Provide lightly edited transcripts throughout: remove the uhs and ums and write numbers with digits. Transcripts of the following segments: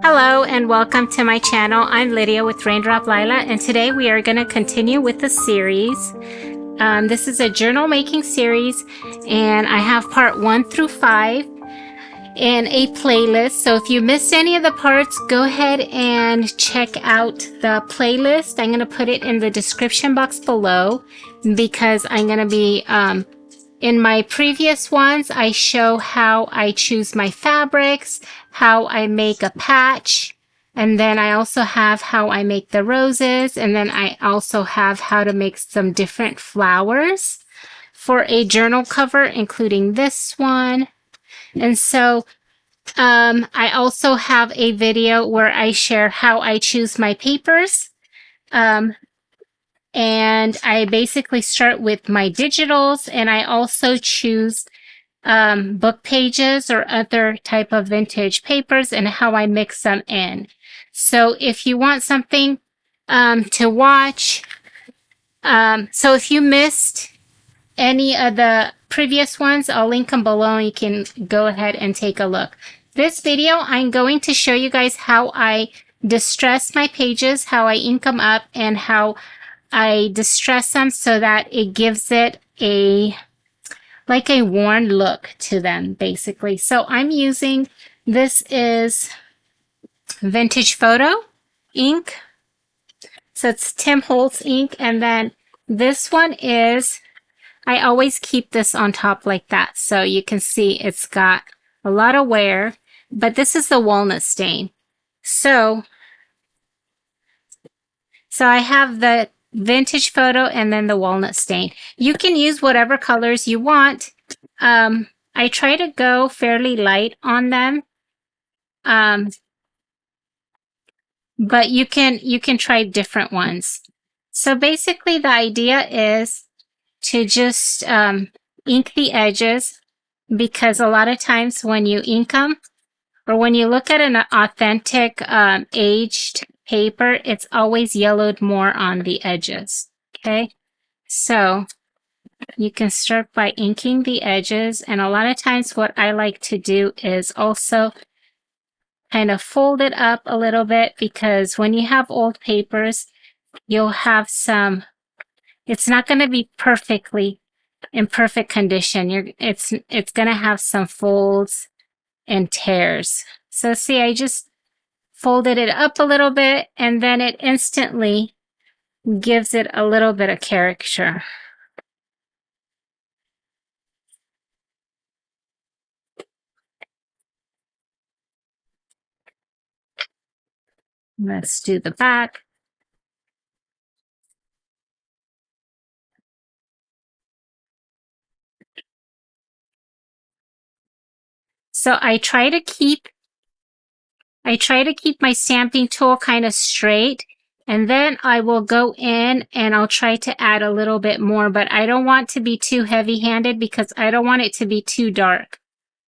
Hello and welcome to my channel. I'm Lydia with Raindrop Lila, and today we are going to continue with the series. This is a journal making series, and I have part 1 through 5 in a playlist. So if you missed any of the parts, go ahead and check out the playlist. I'm going to put it in the description box below because I'm going to be in my previous ones, I show how I choose my fabrics, how I make a patch, and then I also have how I make the roses, and then I also have how to make some different flowers for a journal cover, including this one. And so I also have a video where I share how I choose my papers. And I basically start with my digitals, and I also choose book pages or other type of vintage papers and how I mix them in. So if you want something to watch, so if you missed any of the previous ones, I'll link them below and you can go ahead and take a look. This video, I'm going to show you guys how I distress my pages, how I ink them up, and how I distress them so that it gives it like a worn look to them, basically. So I'm using, this is Vintage Photo ink. So it's Tim Holtz ink. And then this one is, I always keep this on top like that. So you can see it's got a lot of wear, but this is the walnut stain. So I have the Vintage Photo and then the walnut stain. You can use whatever colors you want. I try to go fairly light on them. But you can try different ones. So basically the idea is to just ink the edges, because a lot of times when you ink them, or when you look at an authentic aged paper, it's always yellowed more on the edges. Okay, so you can start by inking the edges, and a lot of times what I like to do is also kind of fold it up a little bit, because when you have old papers, you'll have some, it's not going to be perfectly in perfect condition. It's going to have some folds and tears. So see, I just folded it up a little bit, and then it instantly gives it a little bit of character. Let's do the back. So I try to keep my stamping tool kind of straight, and then I will go in and I'll try to add a little bit more, but I don't want to be too heavy-handed because I don't want it to be too dark.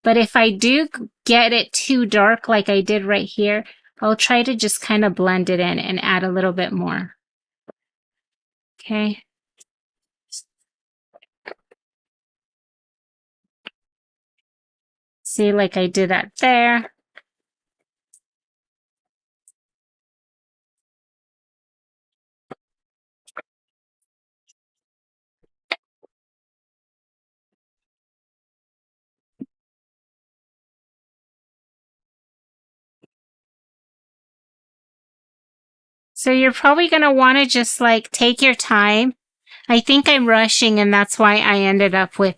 But if I do get it too dark like I did right here, I'll try to just kind of blend it in and add a little bit more. Okay. See, like I did that there. So you're probably going to want to just like take your time. I think I'm rushing, and that's why I ended up with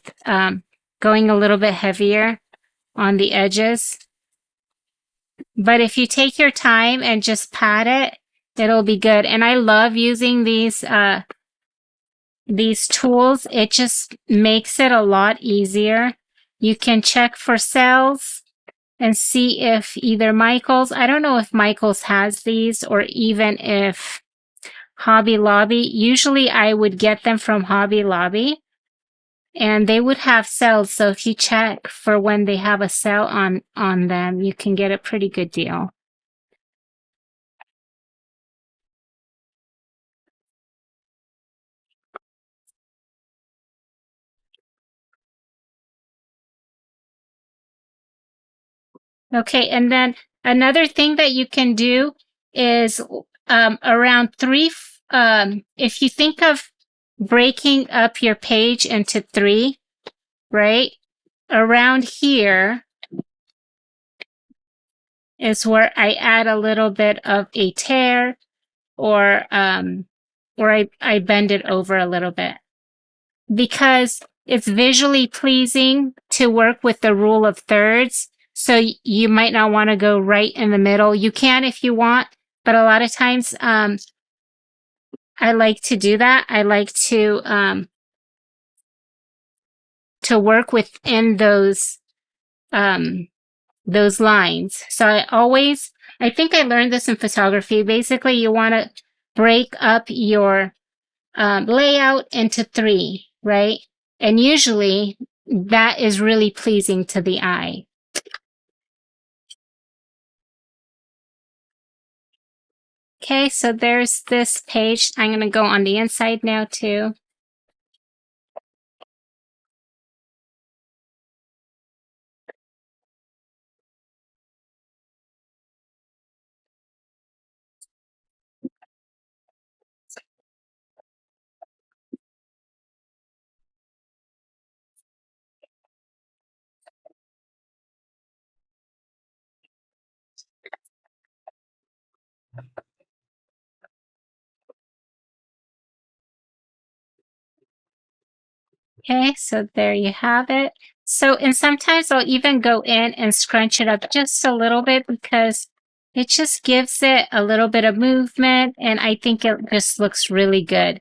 going a little bit heavier on the edges. But if you take your time and just pat it, it'll be good. And I love using these tools. It just makes it a lot easier. You can check for cells and see if either Michaels, I don't know if Michaels has these, or even if Hobby Lobby. Usually I would get them from Hobby Lobby, and they would have sales. So if you check for when they have a sale on them, you can get a pretty good deal. Okay, and then Another thing that you can do is around if you think of breaking up your page into 3, right? Around here is where I add a little bit of a tear, or I bend it over a little bit, because it's visually pleasing to work with the rule of thirds. So you might not want to go right in the middle. You can if you want, but a lot of times I like to do that. I like to work within those lines. So I think I learned this in photography. Basically, you want to break up your layout into 3, right? And usually that is really pleasing to the eye. Okay, so there's this page. I'm going to go on the inside now too. Okay, so there you have it. So, and sometimes I'll even go in and scrunch it up just a little bit, because it just gives it a little bit of movement, and I think it just looks really good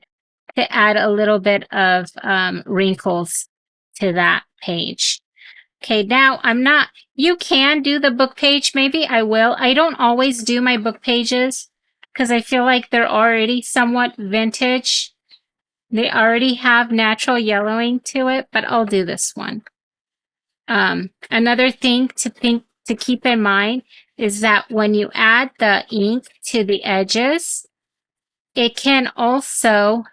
to add a little bit of wrinkles to that page. Okay, now you can do the book page. Maybe I will. I don't always do my book pages because I feel like they're already somewhat vintage. They already have natural yellowing to it, but I'll do this one. Another thing to keep in mind is that when you add the ink to the edges, it can also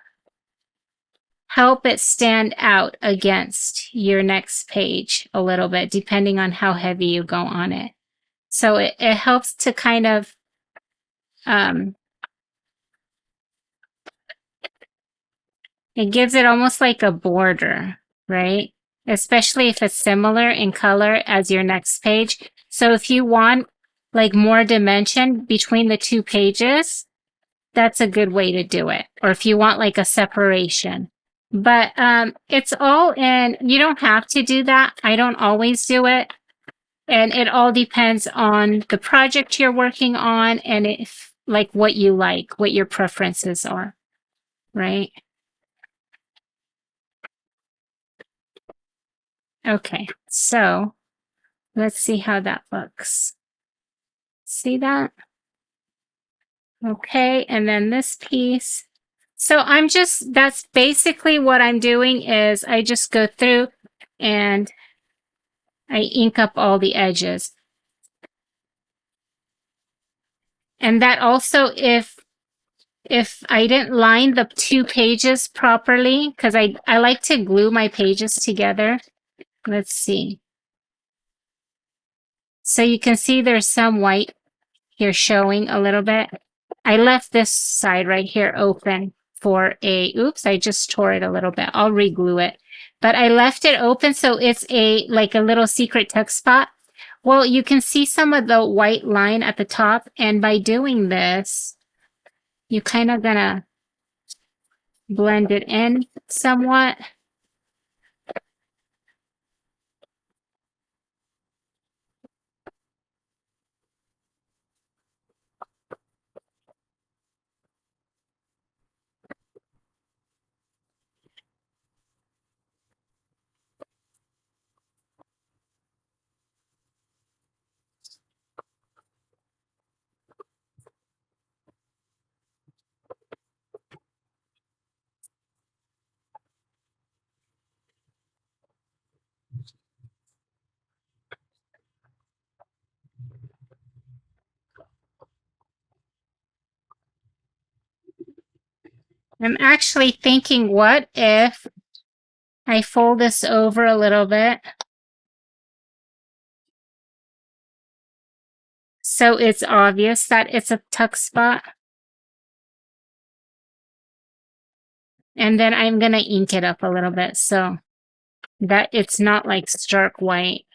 help it stand out against your next page a little bit, depending on how heavy you go on it. So it helps to kind of it gives it almost like a border, right? Especially if it's similar in color as your next page. So if you want like more dimension between the 2 pages, that's a good way to do it. Or if you want like a separation. But it's all in, you don't have to do that. I don't always do it. And it all depends on the project you're working on, and if like what you like, what your preferences are, right? Okay, so let's see how that looks. See that? Okay, and then this piece. So that's basically what I'm doing, is I just go through and I ink up all the edges. And that also, if I didn't line the 2 pages properly, because I like to glue my pages together. Let's see. So you can see there's some white here showing a little bit. I left this side right here open for oops, I just tore it a little bit. I'll re-glue it. But I left it open so it's like a little secret tuck spot. Well, you can see some of the white line at the top, and by doing this, you kind of gonna blend it in somewhat. I'm actually thinking, what if I fold this over a little bit so it's obvious that it's a tuck spot. And then I'm going to ink it up a little bit so that it's not like stark white.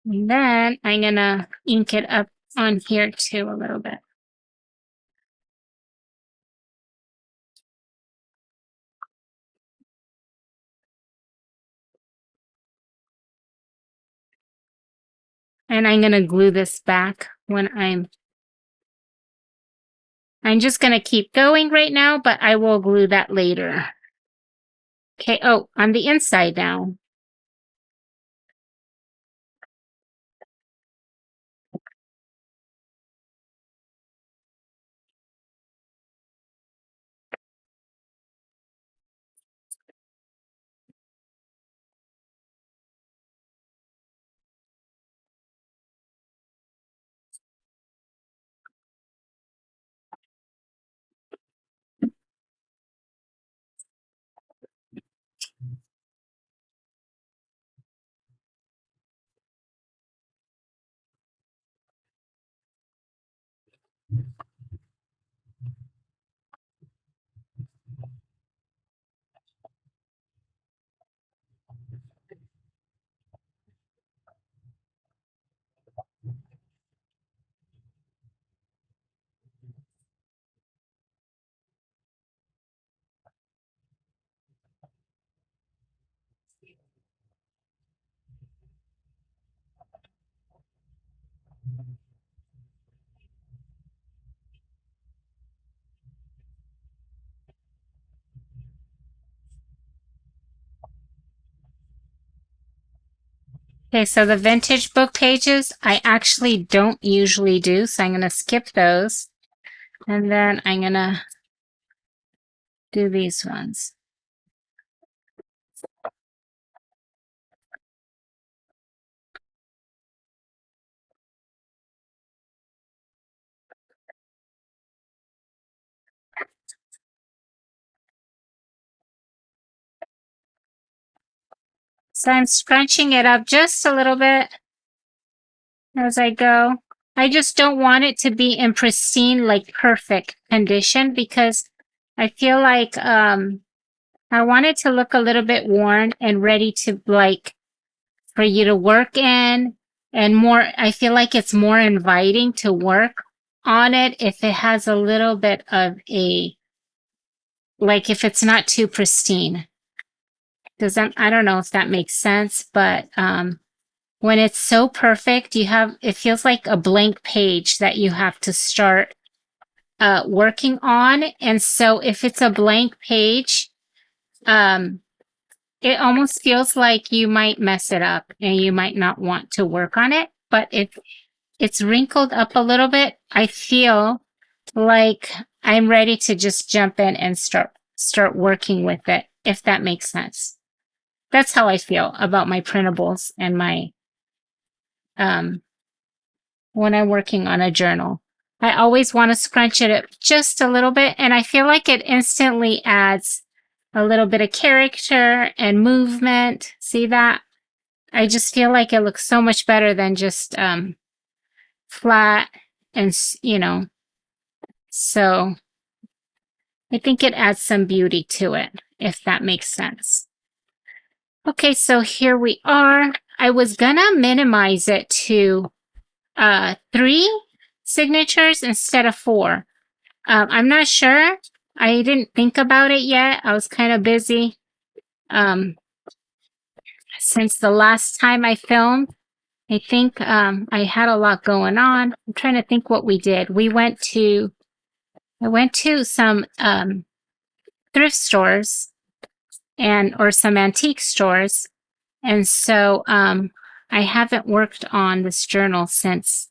And then I'm going to ink it up on here too a little bit. And I'm going to glue this back when I'm just going to keep going right now, but I will glue that later. Okay, oh, on the inside now. Okay, so the vintage book pages, I actually don't usually do, so I'm going to skip those. And then I'm going to do these ones. So I'm scrunching it up just a little bit as I go. I just don't want it to be in pristine, like perfect condition because I feel like I want it to look a little bit worn and ready to like for you to work in and more. I feel like it's more inviting to work on it if it has a little bit of a, like if it's not too pristine. Does that, I don't know if that makes sense, but when it's so perfect, it feels like a blank page that you have to start working on. And so if it's a blank page, it almost feels like you might mess it up and you might not want to work on it. But if it's wrinkled up a little bit, I feel like I'm ready to just jump in and start working with it, if that makes sense. That's how I feel about my printables and my when I'm working on a journal. I always want to scrunch it up just a little bit, and I feel like it instantly adds a little bit of character and movement. See that? I just feel like it looks so much better than just flat and, you know, so I think it adds some beauty to it, if that makes sense. Okay, so here we are. I was gonna minimize it to 3 signatures instead of 4. I'm not sure. I didn't think about it yet. I was kind of busy since the last time I filmed. I think I had a lot going on. I'm trying to think what we did. I went to some thrift stores or some antique stores. And so I haven't worked on this journal since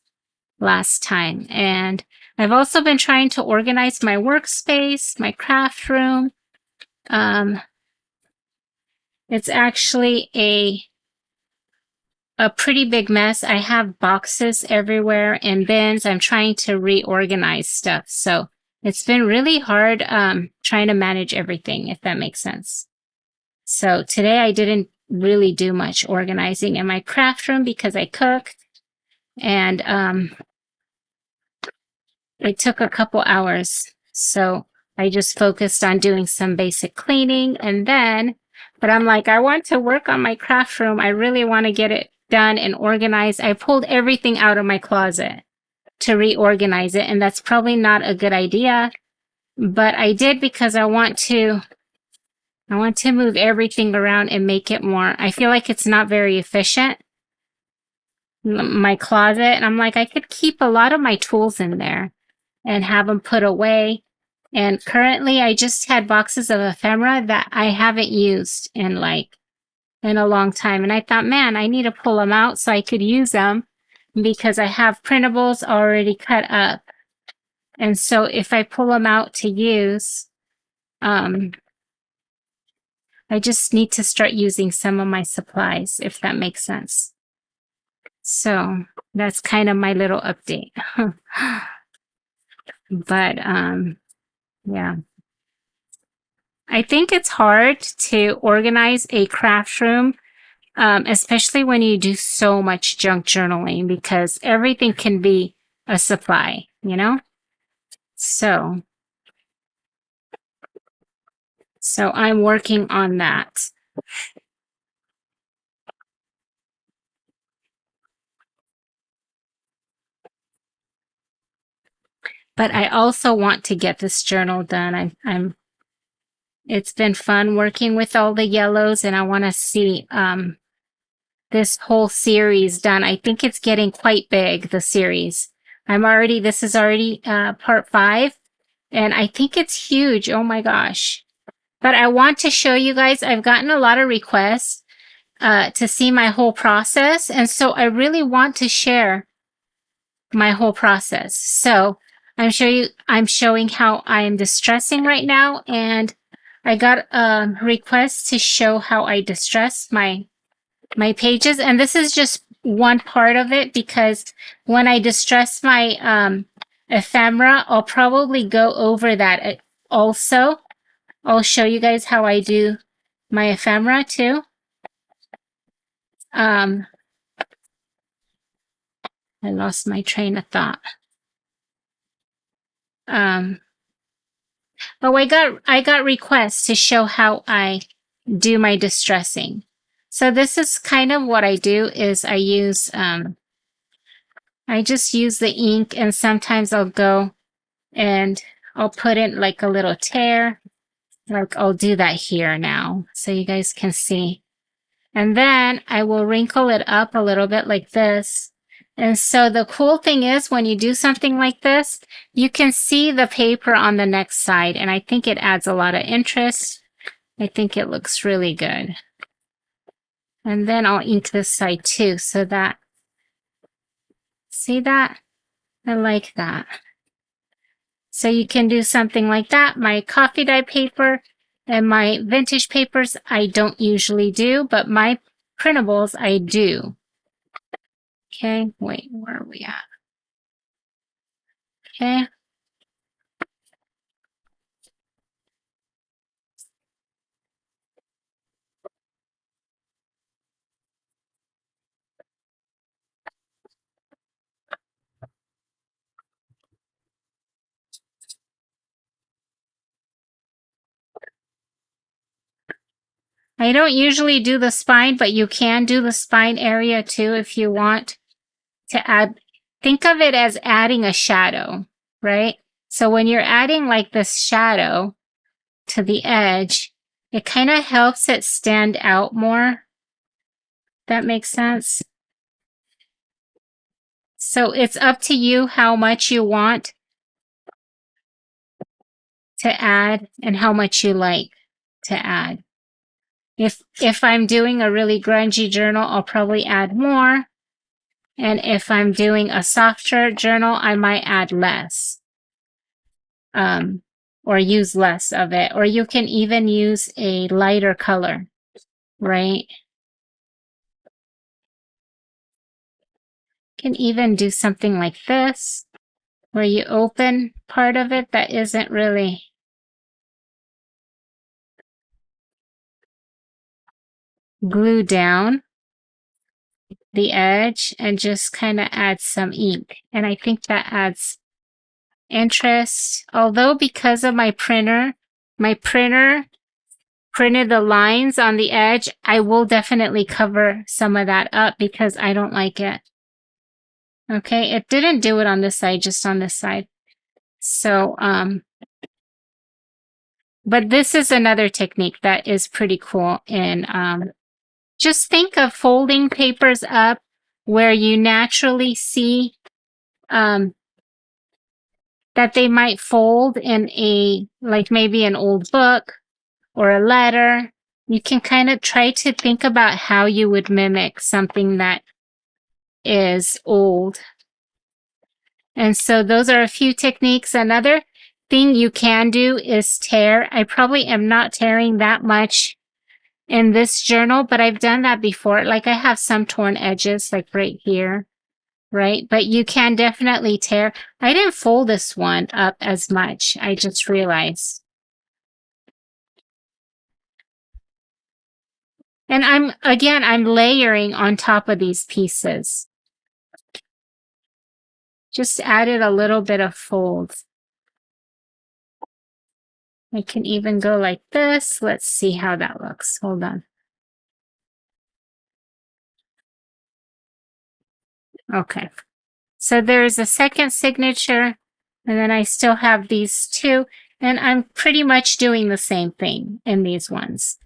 last time. And I've also been trying to organize my workspace, my craft room. It's actually a pretty big mess. I have boxes everywhere and bins. I'm trying to reorganize stuff. So It's been really hard trying to manage everything, if that makes sense. So today I didn't really do much organizing in my craft room because I cooked, and it took a couple hours. So I just focused on doing some basic cleaning, and then, but I'm like, I want to work on my craft room. I really want to get it done and organized. I pulled everything out of my closet to reorganize it, and that's probably not a good idea, but I did because I want to move everything around and make it more. I feel like it's not very efficient, my closet, and I'm like, I could keep a lot of my tools in there and have them put away. And currently I just had boxes of ephemera that I haven't used in a long time. And I thought, man, I need to pull them out so I could use them because I have printables already cut up. And so if I pull them out to use, I just need to start using some of my supplies, if that makes sense. So that's kind of my little update. But yeah. I think it's hard to organize a craft room, especially when you do so much junk journaling, because everything can be a supply, you know? So I'm working on that. But I also want to get this journal done. It's been fun working with all the yellows, and I want to see this whole series done. I think it's getting quite big, the series. This is already part 5, and I think it's huge. Oh my gosh. But I want to show you guys, I've gotten a lot of requests to see my whole process, and so I really want to share my whole process. So I'm showing how I am distressing right now, and I got a request to show how I distress my pages, and this is just one part of it, because when I distress my ephemera, I'll probably go over that also. I'll show you guys how I do my ephemera too. I lost my train of thought. Oh, I got requests to show how I do my distressing. So this is kind of what I do is I use, I just use the ink, and sometimes I'll go and I'll put in like a little tear. Like I'll do that here now so you guys can see. And then I will wrinkle it up a little bit like this. And so the cool thing is when you do something like this, you can see the paper on the next side. And I think it adds a lot of interest. I think it looks really good. And then I'll ink this side too, so that, see that? I like that. So you can do something like that. My coffee dye paper and my vintage papers, I don't usually do, but my printables, I do. Okay, wait, where are we at? Okay. I don't usually do the spine, but you can do the spine area too if you want to add. Think of it as adding a shadow, right? So when you're adding like this shadow to the edge, it kind of helps it stand out more. That makes sense? So it's up to you how much you want to add and how much you like to add. If I'm doing a really grungy journal, I'll probably add more. And if I'm doing a softer journal, I might add less. Or use less of it. Or you can even use a lighter color, right? You can even do something like this. where you open part of it that isn't really glued down the edge, and just kind of add some ink. And I think that adds interest. Although because of my printer printed the lines on the edge, I will definitely cover some of that up because I don't like it. Okay, it didn't do it on this side, just on this side. So, but this is another technique that is pretty cool. And just think of folding papers up where you naturally see that they might fold in a, like maybe an old book or a letter. You can kind of try to think about how you would mimic something that is old. And so those are a few techniques. Another thing you can do is tear. I probably am not tearing that much in this journal, but I've done that before. Like I have some torn edges, like right here, right? But you can definitely tear. I didn't fold this one up as much. I just realized. And I'm layering on top of these pieces. Just added a little bit of fold. I can even go like this. Let's see how that looks. Hold on. Okay. So there's a second signature, and then I still have these two, and I'm pretty much doing the same thing in these ones.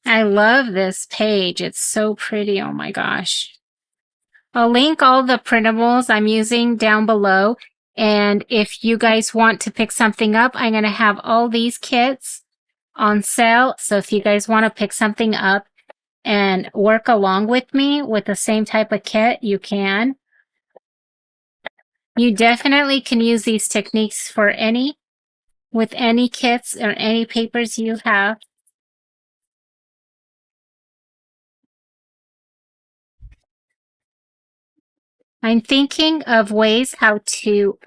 I love this page. It's so pretty. Oh my gosh. I'll link all the printables I'm using down below. And if you guys want to pick something up, I'm going to have all these kits on sale. So if you guys want to pick something up and work along with me with the same type of kit, you can. You definitely can use these techniques with any kits or any papers you have. I'm thinking of ways how to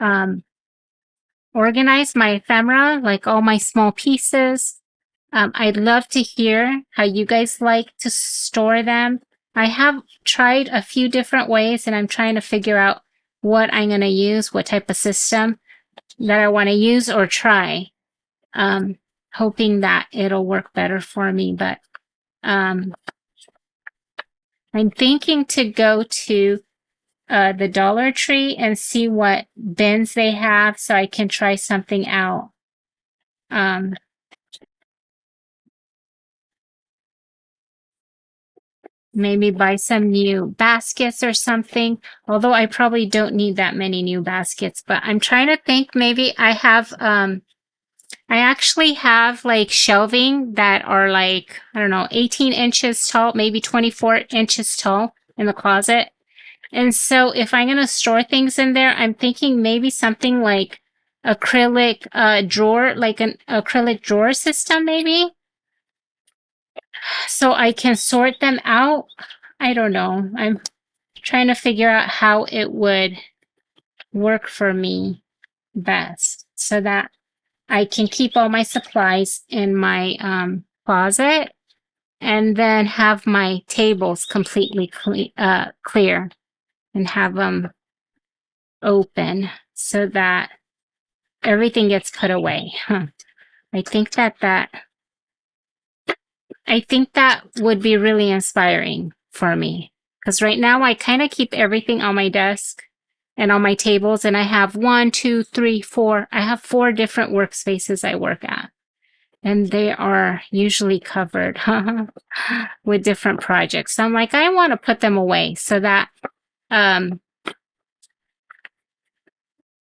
organize my ephemera, like all my small pieces. I'd love to hear how you guys like to store them. I have tried a few different ways, and I'm trying to figure out what I'm going to use, what type of system that I want to use or try, hoping that it'll work better for me. But I'm thinking to go to the Dollar Tree and see what bins they have so I can try something out. Maybe buy some new baskets or something, although I probably don't need that many new baskets. But I'm trying to think, maybe I actually have like shelving that are like, I don't know, 18 inches tall, maybe 24 inches tall in the closet. And so if I'm going to store things in there, I'm thinking maybe something like acrylic drawer, like an acrylic drawer system maybe, so I can sort them out. I don't know. I'm trying to figure out how it would work for me best so that I can keep all my supplies in my closet and then have my tables completely clear and have them open so that everything gets put away. I think that would be really inspiring for me, because right now I kind of keep everything on my desk and on my tables, and I have 1, 2, 3, 4. I have 4 different workspaces I work at. And they are usually covered with different projects. So I'm like, I want to put them away so that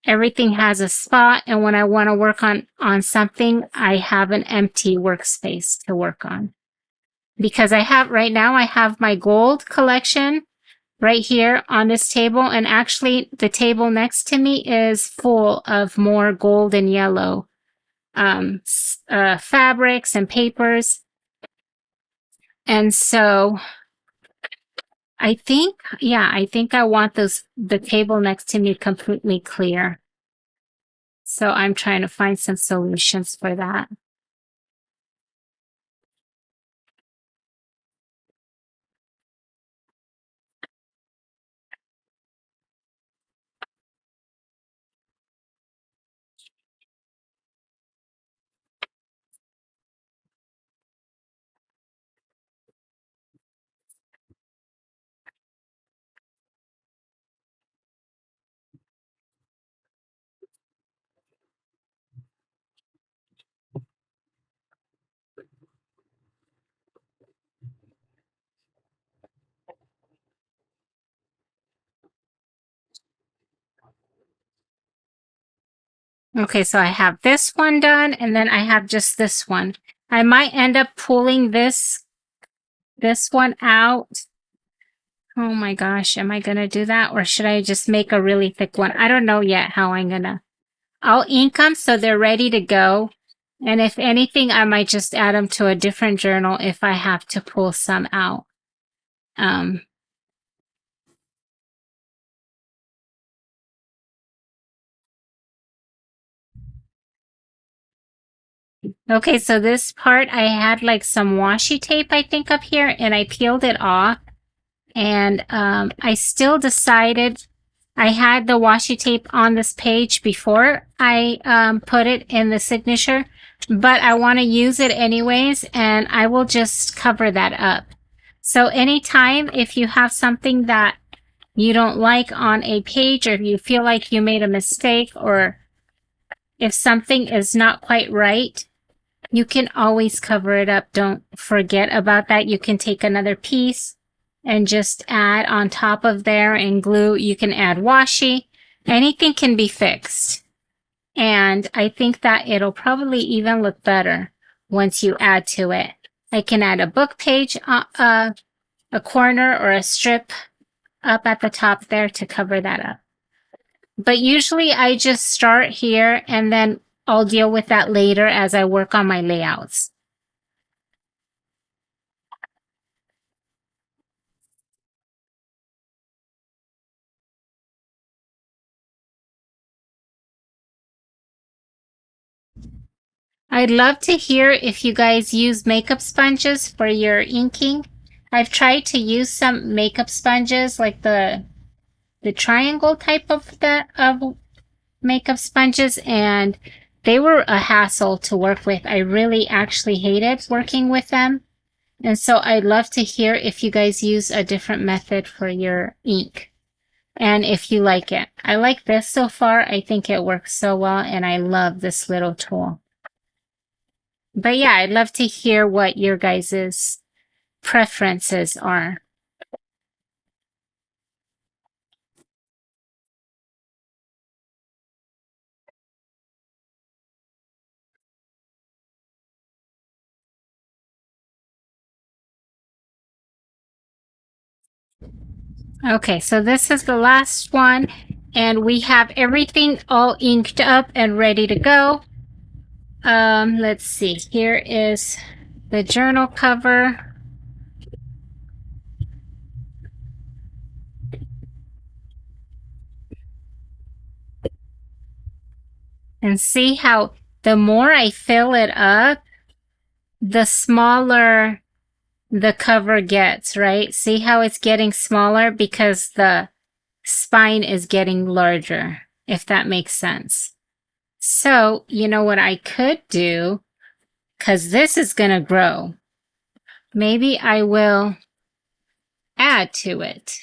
everything has a spot. And when I want to work on something, I have an empty workspace to work on. Because right now I have my gold collection right here on this table. And actually the table next to me is full of more gold and yellow fabrics and papers. And so I think I want the table next to me completely clear. So I'm trying to find some solutions for that. Okay, so I have this one done, and then I have just this one. I might end up pulling this one out. Oh my gosh, am I gonna do that? Or should I just make a really thick one? I don't know yet how I'm gonna. I'll ink them so they're ready to go. And if anything, I might just add them to a different journal if I have to pull some out. Okay, so this part, I had like some washi tape, I think, up here, and I peeled it off. And I still decided, I had the washi tape on this page before I put it in the signature, but I want to use it anyways, and I will just cover that up. So anytime if you have something that you don't like on a page, or if you feel like you made a mistake, or if something is not quite right, you can always cover it up. Don't forget about that. You can take another piece and just add on top of there and glue. You can add washi. Anything can be fixed. And I think that it'll probably even look better once you add to it. I can add a book page, a corner or a strip up at the top there to cover that up. But usually I just start here and then I'll deal with that later as I work on my layouts. I'd love to hear if you guys use makeup sponges for your inking. I've tried to use some makeup sponges, like the triangle type of makeup sponges, and they were a hassle to work with. I really actually hated working with them. And so I'd love to hear if you guys use a different method for your ink and if you like it. I like this so far. I think it works so well, and I love this little tool. But yeah, I'd love to hear what your guys' preferences are. Okay, so this is the last one, and we have everything all inked up and ready to go. Let's see. Here is the journal cover. And see how the more I fill it up, the smaller the cover gets, right? See how it's getting smaller because the spine is getting larger, if that makes sense. So, you know what I could do, because this is going to grow, maybe I will add to it.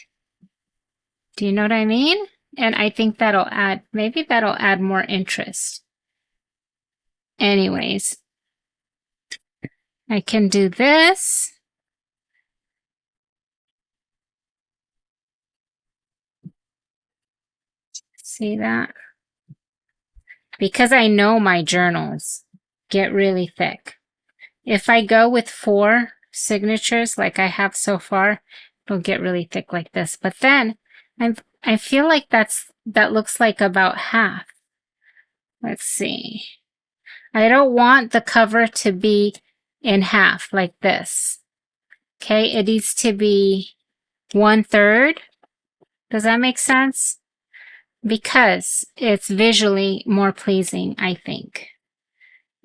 Do you know what I mean? And I think maybe that'll add more interest. Anyways, I can do this. See that? Because I know my journals get really thick. If I go with 4 signatures like I have so far, it'll get really thick like this. But then I feel like that looks like about half. Let's see. I don't want the cover to be in half like this. Okay, it needs to be 1/3. Does that make sense? Because it's visually more pleasing, I think.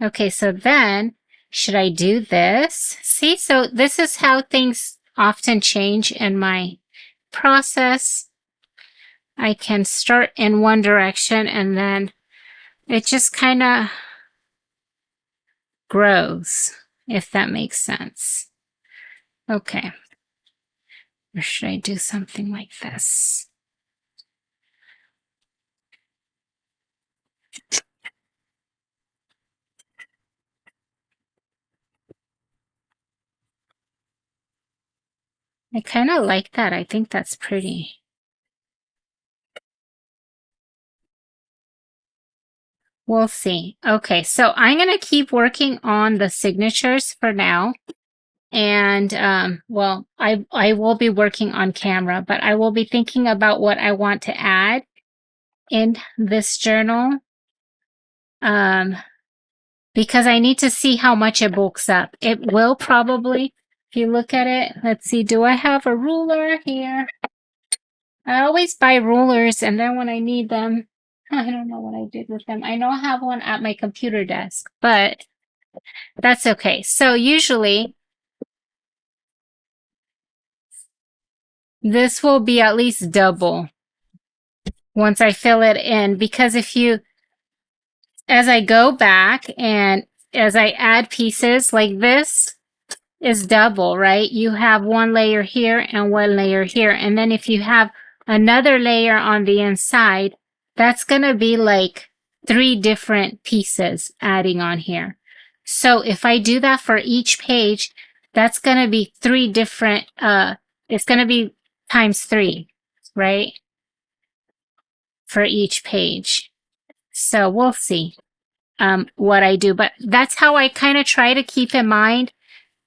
Okay, so then, should I do this? See, so this is how things often change in my process. I can start in one direction and then it just kind of grows, if that makes sense. Okay. Or should I do something like this? I kind of like that. I think that's pretty. We'll see. Okay, so I'm going to keep working on the signatures for now. And, well, I will be working on camera, but I will be thinking about what I want to add in this journal. Because I need to see how much it bulks up. It will probably, if you look at it, let's see, do I have a ruler here? I always buy rulers, and then when I need them, I don't know what I did with them. I know I have one at my computer desk, but that's okay. So usually, this will be at least double once I fill it in, because as I go back and as I add pieces like this is double, right? You have one layer here and one layer here. And then if you have another layer on the inside, that's going to be like 3 different pieces adding on here. So if I do that for each page, that's going to be 3 different, it's going to be times 3, right? For each page. So we'll see what I do. But that's how I kind of try to keep in mind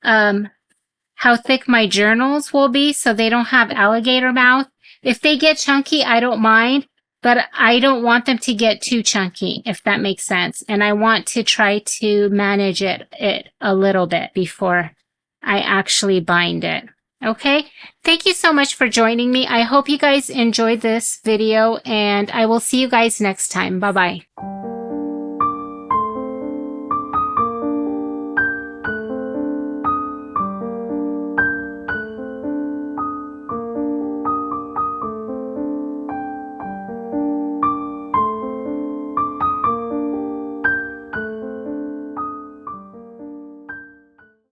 how thick my journals will be so they don't have alligator mouth. If they get chunky, I don't mind, but I don't want them to get too chunky, if that makes sense. And I want to try to manage it a little bit before I actually bind it. Okay, thank you so much for joining me. I hope you guys enjoyed this video, and I will see you guys next time. Bye-bye.